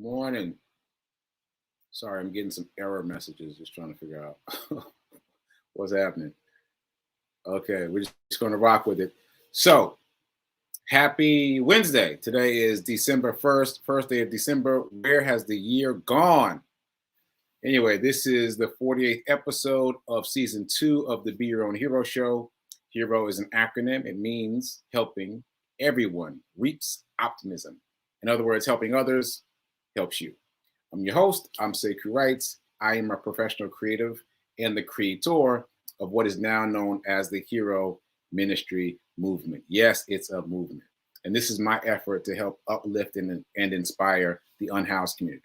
Morning. Sorry, I'm getting some error messages. Just trying to figure out what's happening. Okay, we're just going to rock with it. So, happy Wednesday. Today is December 1st, first day of December. Where has the year gone? Anyway, this is the 48th episode of season 2 of the Be Your Own Hero show. Hero is an acronym, it means helping everyone reaps optimism. In other words, helping others helps you. I'm your host. I'm Sekouwrites. I am a professional creative and the creator of what is now known as the Hero Ministry Movement. Yes, it's a movement. And this is my effort to help uplift and inspire the unhoused community.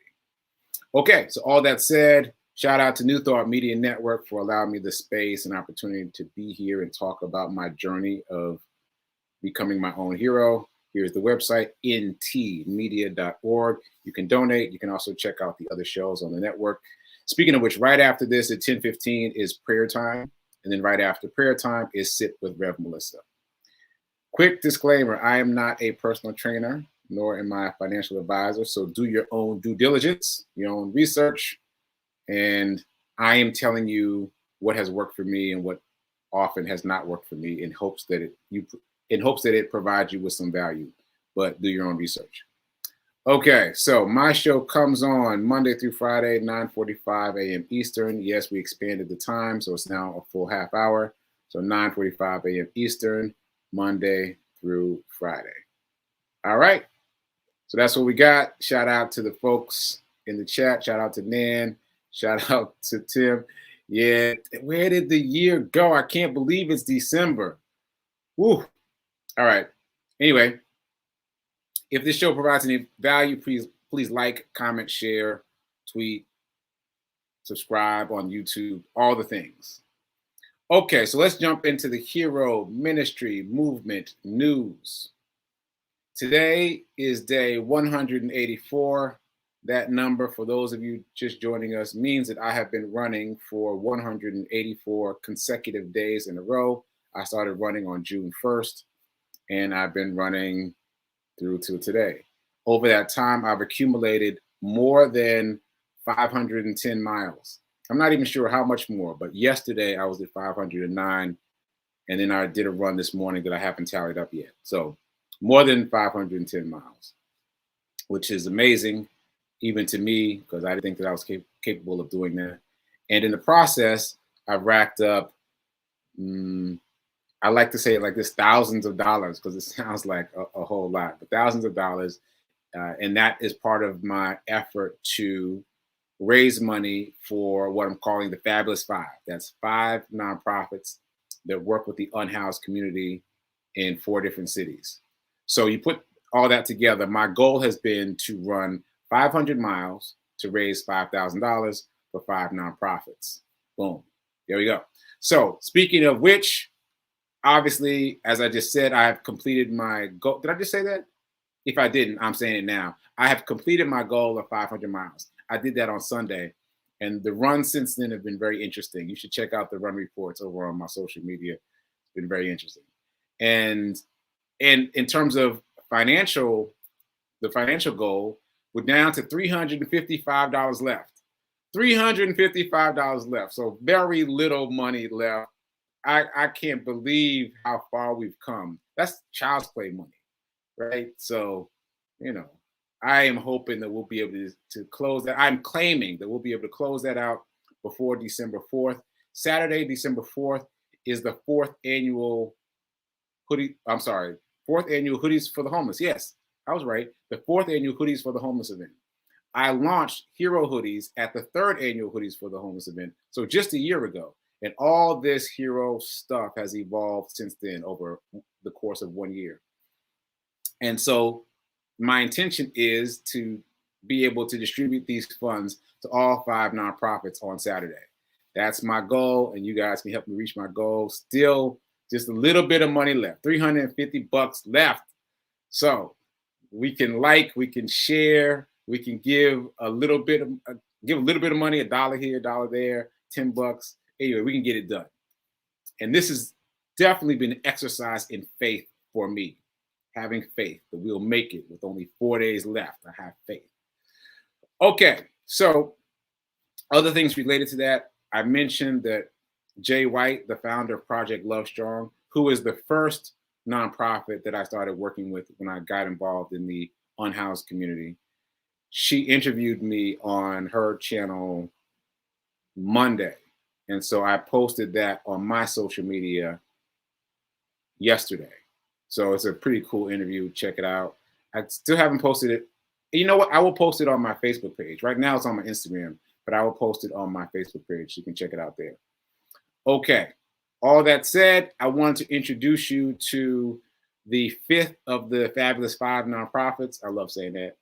Okay, so all that said, shout out to New Thought Media Network for allowing me the space and opportunity to be here and talk about my journey of becoming my own hero. Here's the website, ntmedia.org. You can donate. You can also check out the other shows on the network. Speaking of which, right after this at 10:15 is prayer time. And then right after prayer time is Sit with Rev Melissa. Quick disclaimer, I am not a personal trainer, nor am I a financial advisor. So do your own due diligence, your own research. And I am telling you what has worked for me and what often has not worked for me in hopes that it provides you with some value, but do your own research. Okay, so my show comes on Monday through Friday, 9:45 a.m. Eastern. Yes, we expanded the time, so it's now a full half hour. So 9:45 a.m. Eastern, Monday through Friday. All right, so that's what we got. Shout out to the folks in the chat. Shout out to Nan. Shout out to Tim. Yeah, where did the year go? I can't believe it's December. Woo. All right. Anyway, if this show provides any value, please like, comment, share, tweet, subscribe on YouTube, all the things. Okay, so let's jump into the Hero Ministry Movement news. Today is day 184. That number, for those of you just joining us, means that I have been running for 184 consecutive days in a row. I started running on June 1st. And I've been running through to today. Over that time, I've accumulated more than 510 miles. I'm not even sure how much more, but yesterday I was at 509, and then I did a run this morning that I haven't tallied up yet. So more than 510 miles, which is amazing, even to me, because I didn't think that I was capable of doing that. And in the process, I've racked up I like to say it like this, thousands of dollars, because it sounds like a whole lot, but thousands of dollars. And that is part of my effort to raise money for what I'm calling the Fabulous Five. That's 5 nonprofits that work with the unhoused community in 4 different cities. So you put all that together. My goal has been to run 500 miles to raise $5,000 for 5 nonprofits. Boom. There we go. So speaking of which, obviously, as I just said, I have completed my goal. Did I just say that? If I didn't, I'm saying it now. I have completed my goal of 500 miles. I did that on Sunday, and the runs since then have been very interesting. You should check out the run reports over on my social media. It's been very interesting. And in terms of the financial goal, we're down to $355 left. $355 left. So very little money left. I can't believe how far we've come. That's child's play money, right? So, I am hoping that we'll be able to close that. I'm claiming that we'll be able to close that out before December 4th. Saturday, December 4th is the 4th annual Hoodies for the Homeless. Yes, I was right. The 4th annual Hoodies for the Homeless event. I launched Hero Hoodies at the 3rd annual Hoodies for the Homeless event. So just a year ago. And all this hero stuff has evolved since then over the course of 1 year. And so my intention is to be able to distribute these funds to all 5 nonprofits on Saturday. That's my goal, and you guys can help me reach my goal. Still just a little bit of money left, $350 left. So we can we can share, we can give a little bit of money, $1 here, $1 there, $10. Anyway, we can get it done. And this has definitely been an exercise in faith for me, having faith that we'll make it with only 4 days left. I have faith. Okay, so other things related to that, I mentioned that Jay White, the founder of Project Love Strong, who is the first nonprofit that I started working with when I got involved in the unhoused community, she interviewed me on her channel Monday. And so I posted that on my social media yesterday. So it's a pretty cool interview. Check it out. I still haven't posted it. You know what? I will post it on my Facebook page. Right now it's on my Instagram, but I will post it on my Facebook page. You can check it out there. Okay. All that said, I wanted to introduce you to the fifth of the Fabulous Five nonprofits. I love saying that.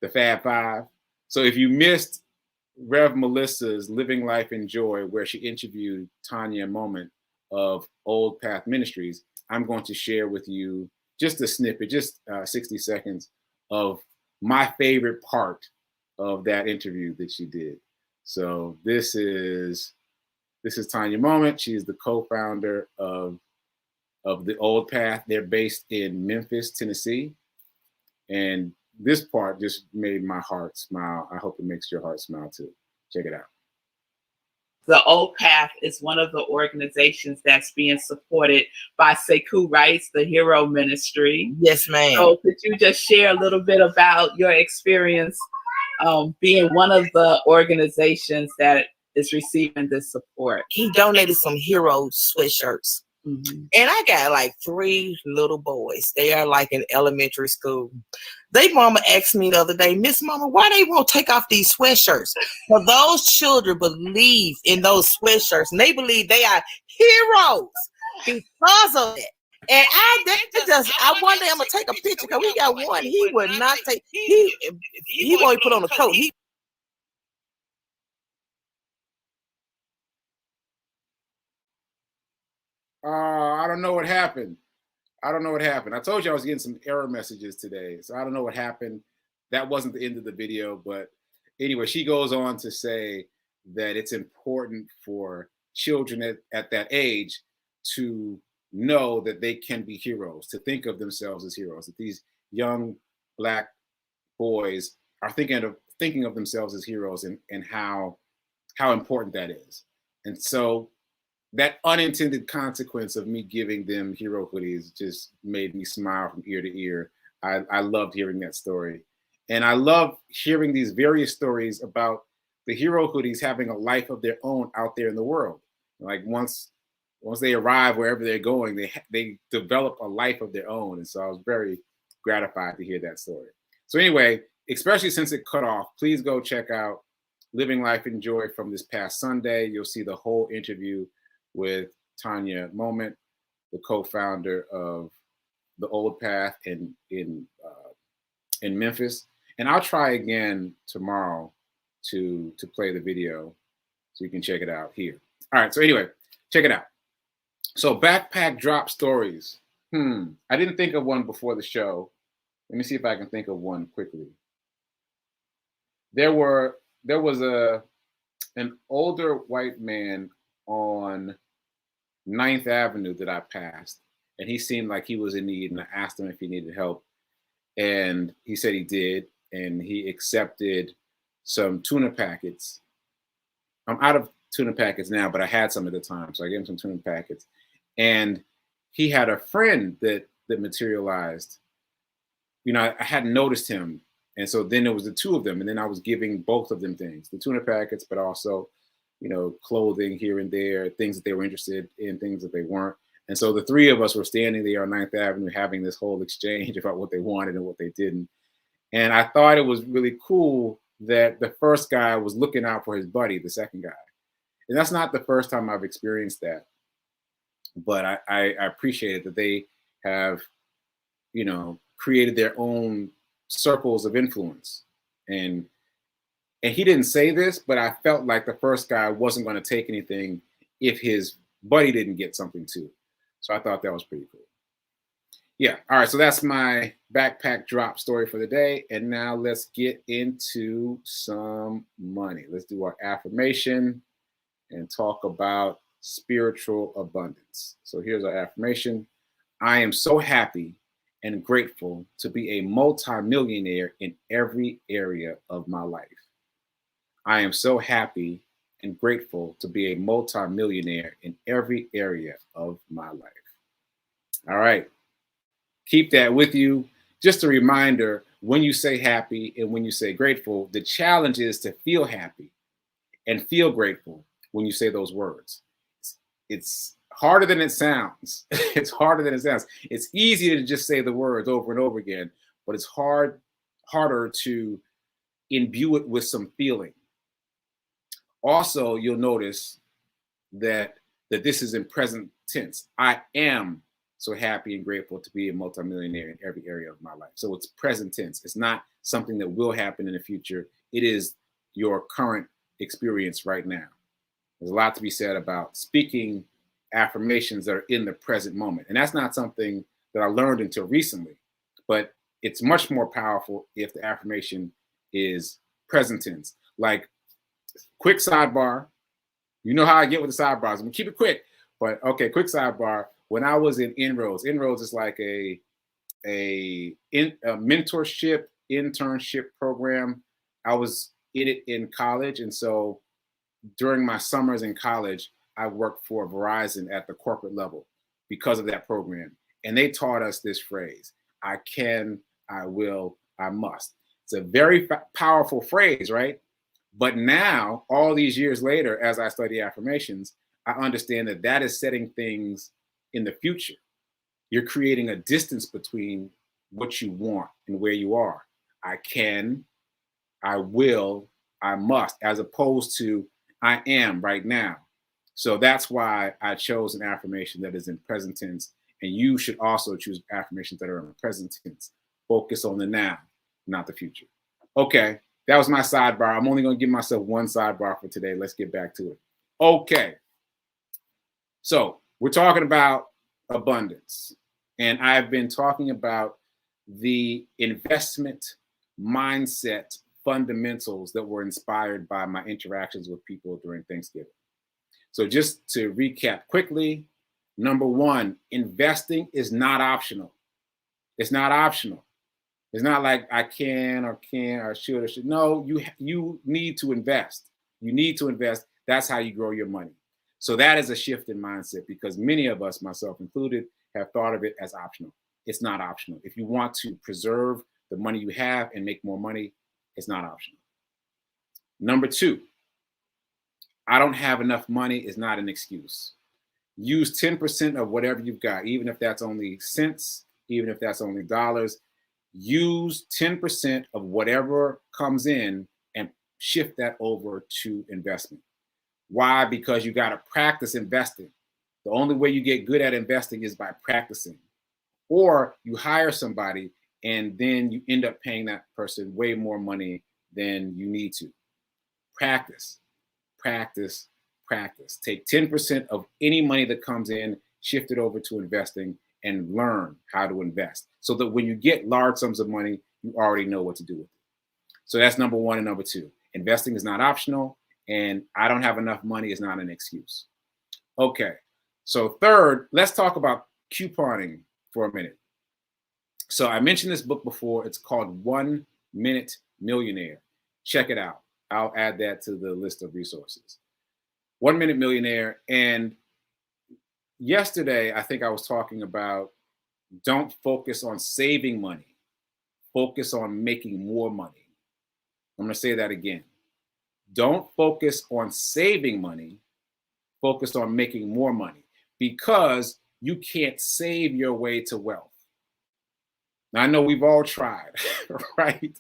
The Fab Five. So if you missed Rev Melissa's Living Life in Joy, where she interviewed Tanya Moment of Old Path Ministries, I'm going to share with you just a snippet, just 60 seconds of my favorite part of that interview that she did. So this is Tanya Moment. She is the co-founder of the Old Path. They're based in Memphis, Tennessee. And this part just made my heart smile. I hope it makes your heart smile too. Check it out. The Old Path is one of the organizations that's being supported by Sekouwrites, the Hero Ministry. Yes, ma'am. So could you just share a little bit about your experience being one of the organizations that is receiving this support? He donated some Hero sweatshirts. Mm-hmm. And I got like 3 little boys. They are like in elementary school. They mama asked me the other day, Miss Mama, why they won't take off these sweatshirts? For those children believe in those sweatshirts, and they believe they are heroes because of it. And I one day I'm gonna take a picture because we got one. He would not take. He won't put on a coat. I don't know what happened. I don't know what happened. I told you I was getting some error messages today. So I don't know what happened. That wasn't the end of the video. But anyway, she goes on to say that it's important for children at that age to know that they can be heroes, to think of themselves as heroes, that these young Black boys are thinking of themselves as heroes and how important that is. And so that unintended consequence of me giving them hero hoodies just made me smile from ear to ear. I loved hearing that story. And I love hearing these various stories about the hero hoodies having a life of their own out there in the world. Like once they arrive wherever they're going, they develop a life of their own. And so I was very gratified to hear that story. So anyway, especially since it cut off, please go check out Living Life in Joy from this past Sunday. You'll see the whole interview with Tanya Moment, the co-founder of the Old Path in Memphis. And I'll try again tomorrow to play the video so you can check it out here. All right, so anyway, check it out. So backpack drop stories. I didn't think of one before the show. Let me see if I can think of one quickly. There was an older white man on 9th Avenue that I passed, and he seemed like he was in need, and I asked him if he needed help, and he said he did, and he accepted some tuna packets. I'm out of tuna packets now, but I had some at the time, so I gave him some tuna packets. And he had a friend that materialized. You know, I hadn't noticed him, and so then there was the two of them, and then I was giving both of them things, the tuna packets, but also, you know, clothing here and there, things that they were interested in, things that they weren't. And so the three of us were standing there on 9th Avenue having this whole exchange about what they wanted and what they didn't. And I thought it was really cool that the first guy was looking out for his buddy, the second guy. And that's not the first time I've experienced that. But I appreciate it that they have, you know, created their own circles of influence. And he didn't say this, but I felt like the first guy wasn't going to take anything if his buddy didn't get something too. So I thought that was pretty cool. Yeah. All right. So that's my backpack drop story for the day. And now let's get into some money. Let's do our affirmation and talk about spiritual abundance. So here's our affirmation. I am so happy and grateful to be a multimillionaire in every area of my life. I am so happy and grateful to be a multimillionaire in every area of my life. All right. Keep that with you. Just a reminder, when you say happy and when you say grateful, the challenge is to feel happy and feel grateful when you say those words. It's harder than it sounds. It's harder than it sounds. It's easy to just say the words over and over again, but it's harder to imbue it with some feeling. Also, you'll notice that this is in present tense. I am so happy and grateful to be a multimillionaire in every area of my life. So it's present tense. It's not something that will happen in the future. It is your current experience right now. There's a lot to be said about speaking affirmations that are in the present moment. And that's not something that I learned until recently, but it's much more powerful if the affirmation is present tense. Like, quick sidebar. You know how I get with the sidebars. I'm gonna keep it quick, but okay, quick sidebar. When I was in Inroads is like a mentorship, internship program. I was in it in college. And so during my summers in college, I worked for Verizon at the corporate level because of that program. And they taught us this phrase: I can, I will, I must. It's a very powerful phrase, right? But now, all these years later, as I study affirmations, I understand that that is setting things in the future. You're creating a distance between what you want and where you are. I can, I will, I must, as opposed to I am right now. So that's why I chose an affirmation that is in present tense. And you should also choose affirmations that are in present tense. Focus on the now, not the future. Okay, that was my sidebar. I'm only going to give myself one sidebar for today. Let's get back to it. Okay. So we're talking about abundance. And I've been talking about the investment mindset fundamentals that were inspired by my interactions with people during Thanksgiving. So just to recap quickly, number one, investing is not optional. It's not optional. It's not like I can or should or should. No, you need to invest. You need to invest. That's how you grow your money. So that is a shift in mindset, because many of us, myself included, have thought of it as optional. It's not optional. If you want to preserve the money you have and make more money, it's not optional. Number two, I don't have enough money is not an excuse. Use 10% of whatever you've got, even if that's only cents, even if that's only dollars. Use 10% of whatever comes in and shift that over to investment. Why? Because you got to practice investing. The only way you get good at investing is by practicing. Or you hire somebody and then you end up paying that person way more money than you need to. Practice, practice, practice. Take 10% of any money that comes in, shift it over to investing, and learn how to invest, so that when you get large sums of money, you already know what to do with it. So that's number one. And number two, investing is not optional, and I don't have enough money is not an excuse. Okay, so third, let's talk about couponing for a minute. So I mentioned this book before. It's called 1 Minute Millionaire. Check it out. I'll add that to the list of resources. 1 Minute Millionaire. And yesterday, I think I was talking about don't focus on saving money. Focus on making more money. I'm going to say that again. Don't focus on saving money. Focus on making more money, because you can't save your way to wealth. Now, I know we've all tried, right?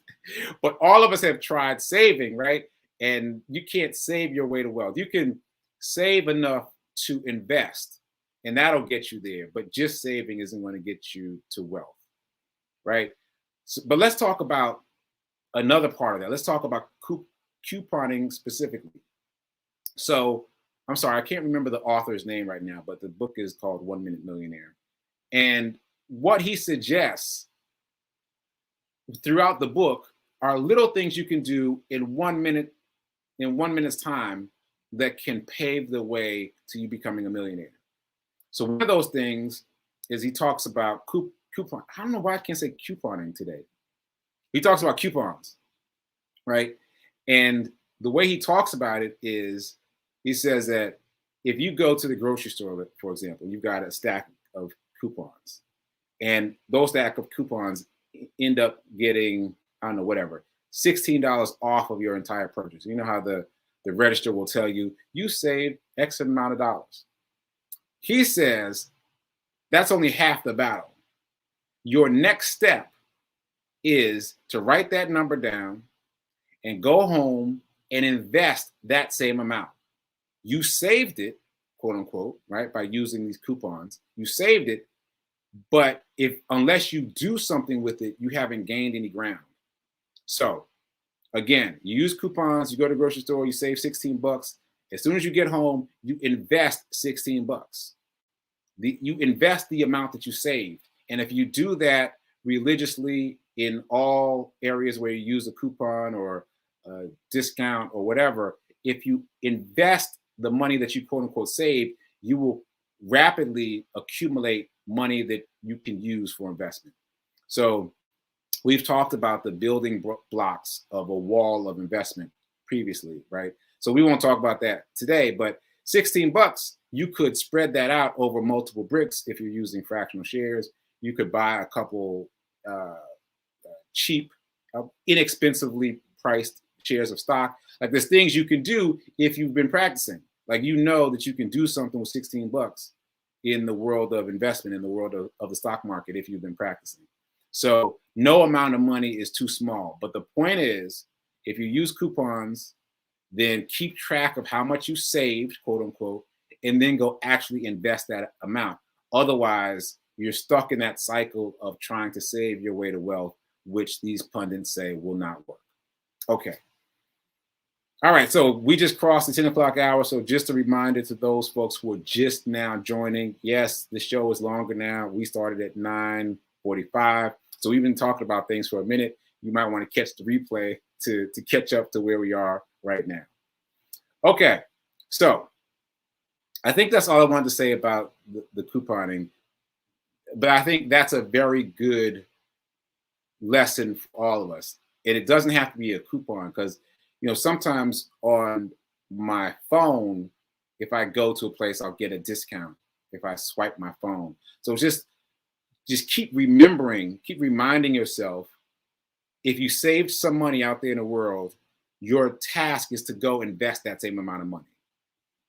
But all of us have tried saving, right? And you can't save your way to wealth. You can save enough to invest, and that'll get you there. But just saving isn't going to get you to wealth, right? So, but let's talk about another part of that. Let's talk about couponing specifically. So I'm sorry, I can't remember the author's name right now, but the book is called 1 Minute Millionaire. And what he suggests throughout the book are little things you can do in 1 minute, in 1 minute's time, that can pave the way to you becoming a millionaire. So one of those things is he talks about coupon. I don't know why I can't say couponing today. He talks about coupons, right? And the way he talks about it is he says that if you go to the grocery store, for example, you've got a stack of coupons, and those stack of coupons end up getting, I don't know, whatever, $16 off of your entire purchase. You know how the register will tell you, you saved X amount of dollars. He says that's only half the battle. Your next step is to write that number down and go home and invest that same amount. You saved it, quote unquote, right, by using these coupons. You saved it, but unless you do something with it, you haven't gained any ground. So again, you use coupons, you go to the grocery store, you save 16 bucks. As soon as you get home, you invest 16 bucks. You invest the amount that you saved. And if you do that religiously in all areas where you use a coupon or a discount or whatever, if you invest the money that you quote unquote saved, you will rapidly accumulate money that you can use for investment. So we've talked about the building blocks of a wall of investment previously, right? So we won't talk about that today, but 16 bucks, you could spread that out over multiple bricks if you're using fractional shares. You could buy a couple cheap, inexpensively priced shares of stock. Like there's things you can do if you've been practicing. Like you know that you can do something with 16 bucks in the world of investment, in the world of the stock market if you've been practicing. So no amount of money is too small. But the point is, if you use coupons, then keep track of how much you saved, quote unquote, and then go actually invest that amount. Otherwise, you're stuck in that cycle of trying to save your way to wealth, which these pundits say will not work. Okay. All right, so we just crossed the 10 o'clock hour. So just a reminder to those folks who are just now joining, yes, the show is longer now. We started at 9:45. So we've been talking about things for a minute. You might want to catch the replay to catch up to where we are right now. Okay, so I think that's all I wanted to say about the couponing. But I think that's a very good lesson for all of us. And it doesn't have to be a coupon because, you know, sometimes on my phone, if I go to a place, I'll get a discount if I swipe my phone. So just keep reminding yourself, if you saved some money out there in the world, your task is to go invest that same amount of money.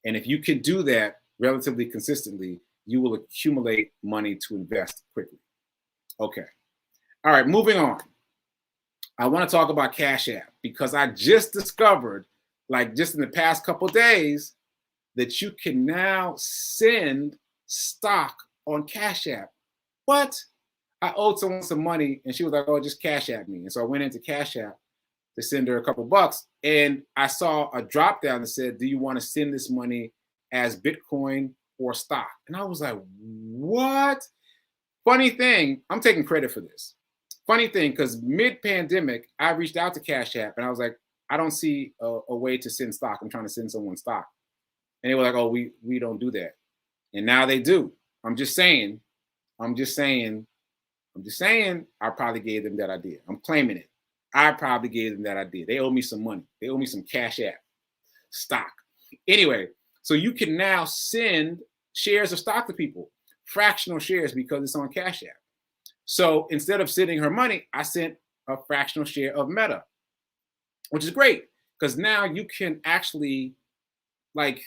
And if you can do that relatively consistently, you will accumulate money to invest quickly. Okay. All right, moving on. I want to talk about Cash App because I just discovered, like just in the past couple of days, that you can now send stock on Cash App. What? I owed someone some money and she was like, oh, just Cash App me. And so I went into Cash App to send her a couple bucks. And I saw a drop down that said, do you want to send this money as Bitcoin or stock? And I was like, what? Funny thing, I'm taking credit for this. Funny thing, because mid-pandemic, I reached out to Cash App and I was like, I don't see a way to send stock. I'm trying to send someone stock. And they were like, oh, we don't do that. And now they do. I'm just saying, I probably gave them that idea. I'm claiming it. I probably gave them that idea. They owe me some money. They owe me some Cash App stock. Anyway, so you can now send shares of stock to people, fractional shares, because it's on Cash App. So instead of sending her money, I sent a fractional share of Meta, which is great because now you can actually, like,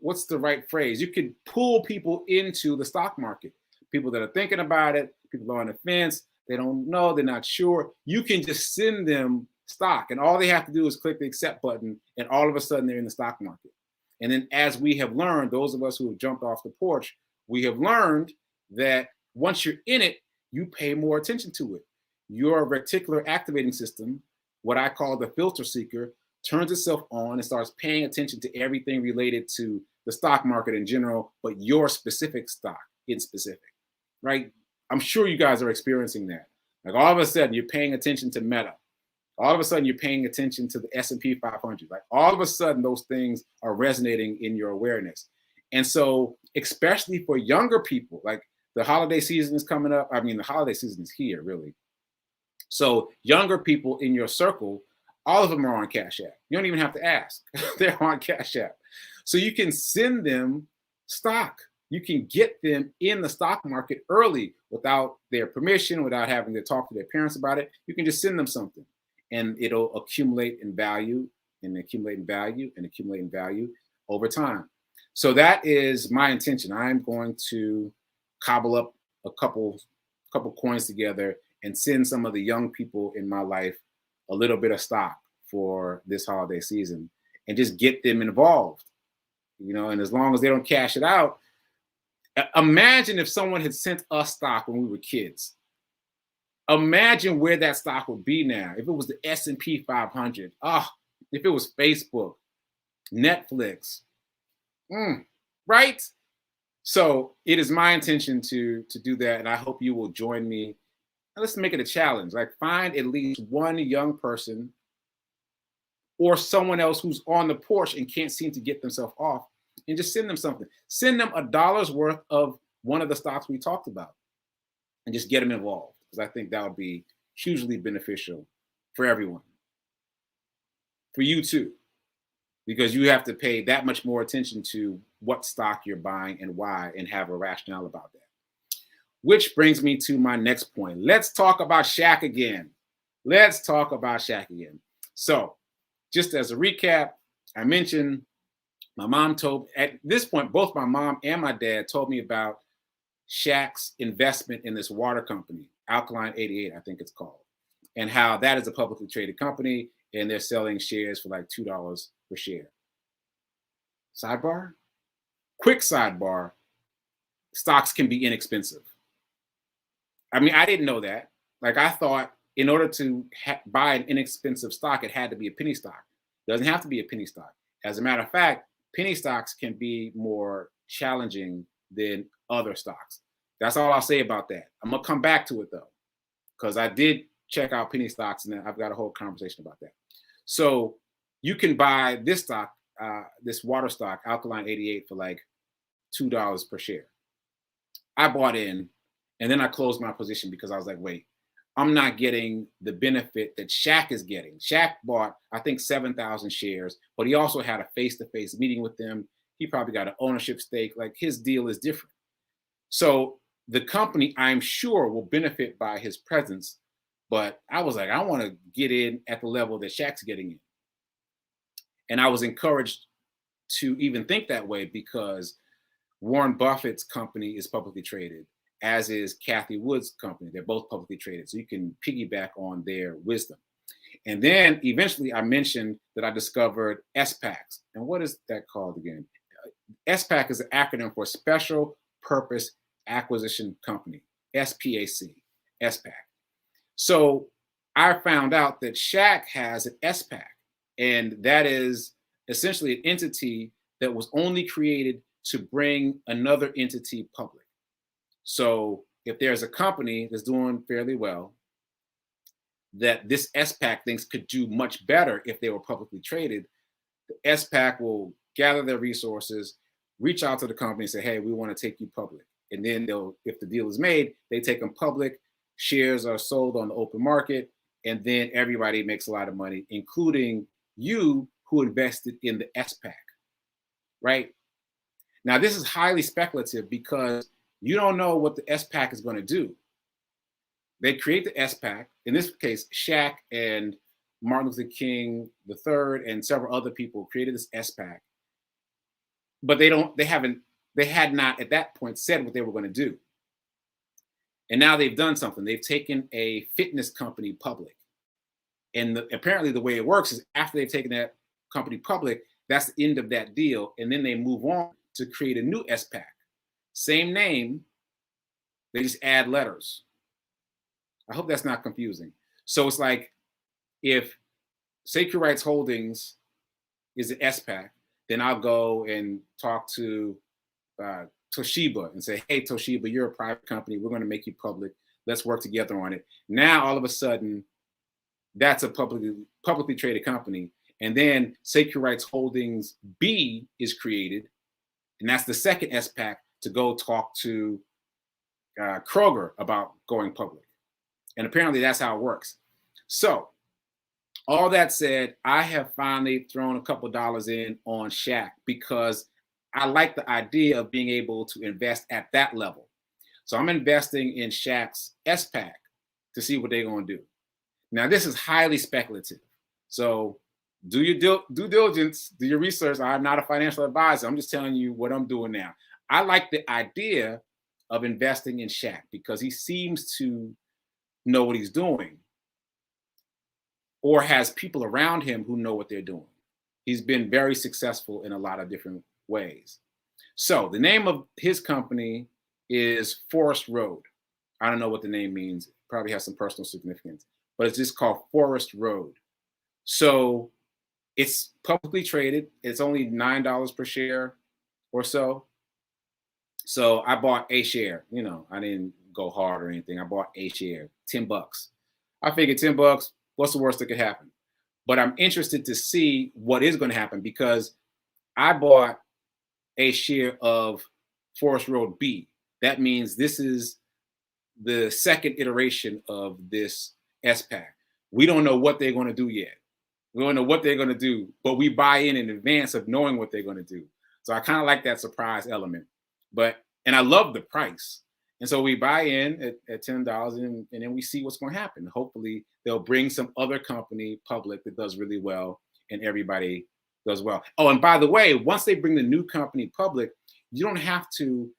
what's the right phrase? You can pull people into the stock market. People that are thinking about it, people are on the fence, they don't know, they're not sure. You can just send them stock and all they have to do is click the accept button and all of a sudden they're in the stock market. And then as we have learned, those of us who have jumped off the porch, we have learned that once you're in it, you pay more attention to it. Your reticular activating system, what I call the filter seeker, turns itself on and starts paying attention to everything related to the stock market in general, but your specific stock in specific, right? I'm sure you guys are experiencing that. Like all of a sudden you're paying attention to Meta. All of a sudden you're paying attention to the S&P 500. Like all of a sudden those things are resonating in your awareness. And so, especially for younger people, like the holiday season is coming up. I mean, the holiday season is here, really. So younger people in your circle, all of them are on Cash App. You don't even have to ask. They're on Cash App. So you can send them stock. You can get them in the stock market early without their permission, without having to talk to their parents about it. You can just send them something and it'll accumulate in value and accumulate in value and accumulate in value over time. So that is my intention. I'm going to cobble up a couple coins together and send some of the young people in my life a little bit of stock for this holiday season and just get them involved, you know, and as long as they don't cash it out. Imagine if someone had sent us stock when we were kids. Imagine where that stock would be now. If it was the S&P 500, if it was Facebook, Netflix, right? So it is my intention to do that, and I hope you will join me. Let's make it a challenge. Like, find at least one young person or someone else who's on the porch and can't seem to get themselves off, and just send them something. Send them $1 worth of one of the stocks we talked about and just get them involved, because I think that would be hugely beneficial for everyone. For you too, because you have to pay that much more attention to what stock you're buying and why, and have a rationale about that. Which brings me to my next point. Let's talk about Shaq again. Let's talk about Shaq again. So just as a recap, I mentioned my mom told, at this point, both my mom and my dad told me about Shaq's investment in this water company, Alkaline 88, I think it's called, and how that is a publicly traded company and they're selling shares for like $2 per share. Sidebar? Quick sidebar, stocks can be inexpensive. I mean, I didn't know that. Like, I thought in order to buy an inexpensive stock, it had to be a penny stock. It doesn't have to be a penny stock. As a matter of fact, penny stocks can be more challenging than other stocks. That's all I'll say about that. I'm going to come back to it, though, because I did check out penny stocks, and I've got a whole conversation about that. So you can buy this stock, this water stock, Alkaline 88, for like $2 per share. I bought in, and then I closed my position because I was like, wait, I'm not getting the benefit that Shaq is getting. Shaq bought, I think, 7,000 shares, but he also had a face-to-face meeting with them. He probably got an ownership stake. Like, his deal is different. So the company, I'm sure, will benefit by his presence. But I was like, I want to get in at the level that Shaq's getting in. And I was encouraged to even think that way because Warren Buffett's company is publicly traded, as is Cathie Wood's company. They're both publicly traded. So you can piggyback on their wisdom. And then eventually I mentioned that I discovered SPACs. And what is that called again? SPAC is an acronym for Special Purpose Acquisition Company, SPAC, SPAC. So I found out that Shaq has an SPAC, and that is essentially an entity that was only created to bring another entity public. So if there's a company that's doing fairly well, that this SPAC thinks could do much better if they were publicly traded, the SPAC will gather their resources, reach out to the company and say, hey, we want to take you public. And then they'll, if the deal is made, they take them public, shares are sold on the open market, and then everybody makes a lot of money, including you who invested in the SPAC, right? Now, this is highly speculative because you don't know what the SPAC is going to do. They create the SPAC. In this case, Shaq and Martin Luther King III and several other people created this SPAC, but they had not at that point said what they were going to do. And now they've done something. They've taken a fitness company public. And apparently the way it works is after they've taken that company public, that's the end of that deal. And then they move on to create a new SPAC. Same name, they just add letters. I hope that's not confusing. So it's like if Sekouwrites Holdings is an SPAC, then I'll go and talk to Toshiba and say, hey, Toshiba, you're a private company. We're going to make you public. Let's work together on it. Now, all of a sudden, that's a publicly traded company. And then Sekouwrites Holdings B is created. And that's the second SPAC to go talk to Kroger about going public. And apparently that's how it works. So all that said, I have finally thrown a couple dollars in on Shaq because I like the idea of being able to invest at that level. So I'm investing in Shaq's SPAC to see what they're going to do. Now, this is highly speculative. So do your due diligence, do your research. I'm not a financial advisor. I'm just telling you what I'm doing now. I like the idea of investing in Shaq because he seems to know what he's doing or has people around him who know what they're doing. He's been very successful in a lot of different ways. So the name of his company is Forest Road. I don't know what the name means. It probably has some personal significance, but it's just called Forest Road. So it's publicly traded. It's only $9 per share or so. So I bought a share. You know, I didn't go hard or anything. I bought a share, $10. I figured $10, what's the worst that could happen? But I'm interested to see what is going to happen because I bought a share of Forest Road B. That means this is the second iteration of this SPAC. We don't know what they're going to do yet. We don't know what they're going to do, but we buy in advance of knowing what they're going to do. So I kind of like that surprise element. And I love the price. And so we buy in at $10 and then we see what's going to happen. Hopefully they'll bring some other company public that does really well and everybody does well. Oh, and by the way, once they bring the new company public, you don't have to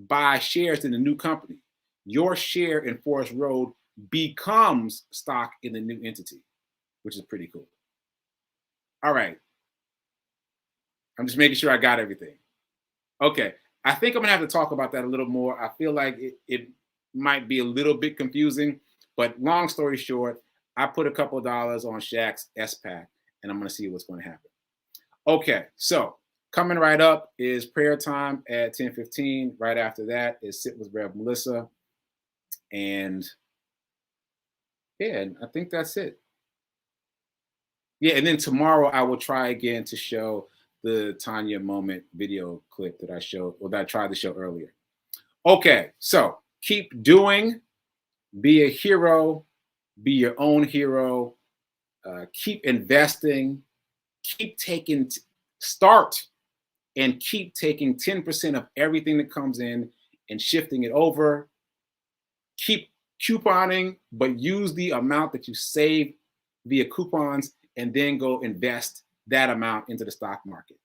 buy shares in the new company. Your share in Forest Road becomes stock in the new entity, which is pretty cool. All right. I'm just making sure I got everything. Okay. I think I'm going to have to talk about that a little more. I feel like it might be a little bit confusing, but long story short, I put a couple of dollars on Shaq's SPAC, and I'm going to see what's going to happen. Okay, so coming right up is prayer time at 10:15. Right after that is Sit with Rev Melissa. And yeah, I think that's it. Yeah, and then tomorrow I will try again to show the Tanya moment video clip that I showed, or that I tried to show earlier. Okay, so keep doing, be a hero, be your own hero, keep investing, keep taking, start and keep taking 10% of everything that comes in and shifting it over. Keep couponing, but use the amount that you save via coupons and then go invest that amount into the stock market.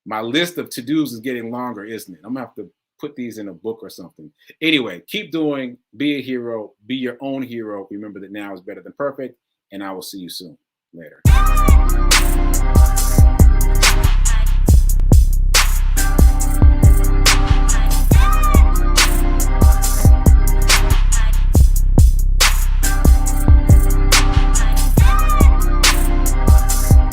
My list of to-dos is getting longer, isn't it? I'm gonna have to put these in a book or something. Anyway, keep doing, be a hero, be your own hero. Remember that now is better than perfect, and I will see you soon. Later.